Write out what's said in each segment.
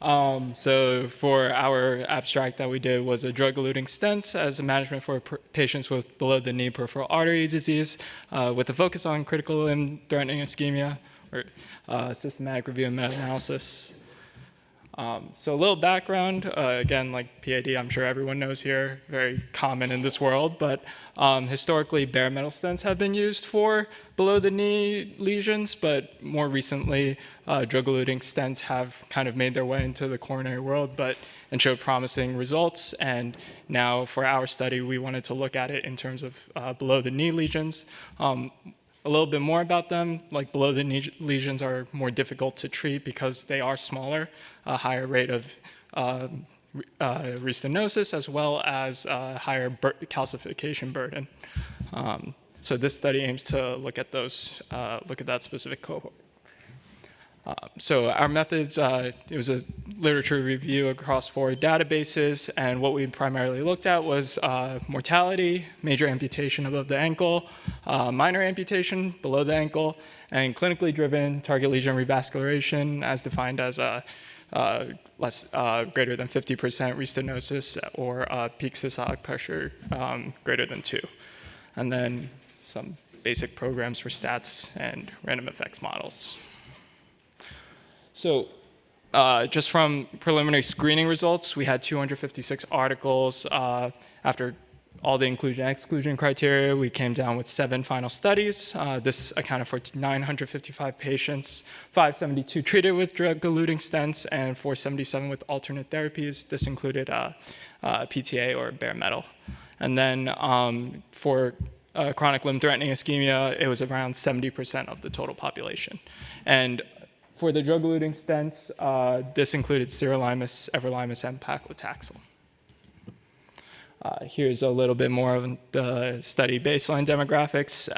So for our abstract that we did was a drug-eluting stents as a management for patients with below-the-knee peripheral artery disease with a focus on critical limb-threatening ischemia, or systematic review and meta-analysis. So a little background, again, like PAD, I'm sure everyone knows here, very common in this world, but historically bare metal stents have been used for below the knee lesions, but more recently drug-eluting stents have kind of made their way into the coronary world and showed promising results. And now for our study, we wanted to look at it in terms of below the knee lesions. A little bit more about them, like below the knee lesions are more difficult to treat because they are smaller, a higher rate of restenosis as well as higher calcification burden. So this study aims to look at that specific cohort. So our methods, it was a literature review across 4 databases, and what we primarily looked at was mortality, major amputation above the ankle, minor amputation below the ankle, and clinically driven target lesion revascularization as defined as greater than 50% restenosis or peak systolic pressure greater than 2. And then some basic programs for stats and random effects models. So just from preliminary screening results, we had 256 articles. After all the inclusion and exclusion criteria, we came down with 7 final studies. This accounted for 955 patients, 572 treated with drug-eluting stents, and 477 with alternate therapies. This included PTA or bare metal. And then for chronic limb-threatening ischemia, it was around 70% of the total population. And for the drug-eluting stents, this included sirolimus, everolimus, and paclitaxel. Here's a little bit more of the study baseline demographics.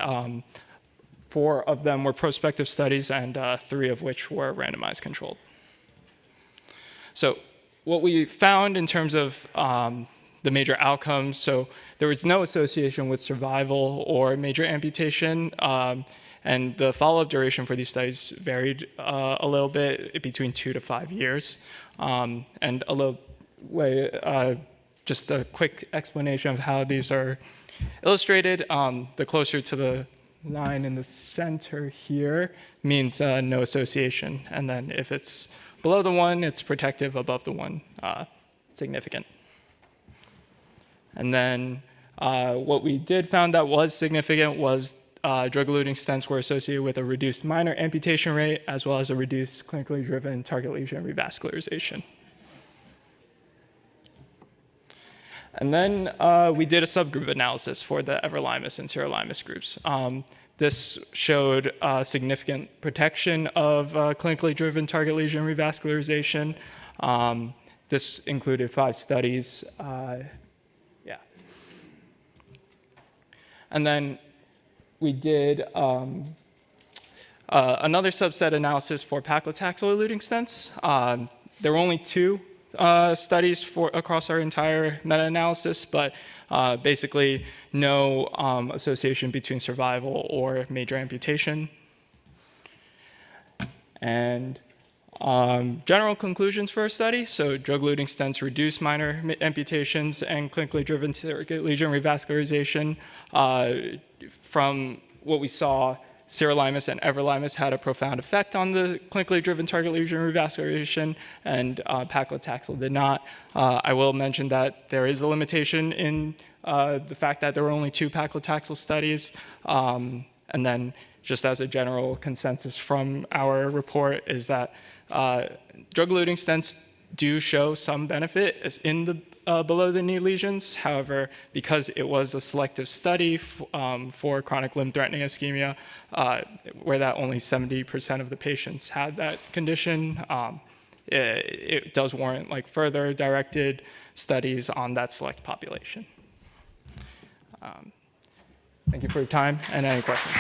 4 of them were prospective studies, and 3 of which were randomized controlled. So what we found in terms of the major outcomes, so there was no association with survival or major amputation. And the follow-up duration for these studies varied a little bit between 2 to 5 years. And a little way, just a quick explanation of how these are illustrated. The closer to the line in the center here means no association. And then if it's below the 1, it's protective, above the 1, significant. And then what we did found that was significant was drug-eluting stents were associated with a reduced minor amputation rate as well as a reduced clinically driven target lesion revascularization. And then we did a subgroup analysis for the everolimus and sirolimus groups. This showed significant protection of clinically driven target lesion revascularization. This included 5 studies. And then we did another subset analysis for paclitaxel-eluting stents. There were only 2 studies across our entire meta-analysis, but basically no association between survival or major amputation. And general conclusions for our study. So drug-eluting stents reduce minor amputations and clinically driven target lesion revascularization. From what we saw, sirolimus and everolimus had a profound effect on the clinically driven target lesion revascularization, and paclitaxel did not. I will mention that there is a limitation in the fact that there were only 2 paclitaxel studies. And then just as a general consensus from our report is that drug-eluting stents do show some benefit as in the below the knee lesions. However, because it was a selective study for chronic limb-threatening ischemia, where that only 70% of the patients had that condition, it does warrant like further directed studies on that select population. Thank you for your time and any questions.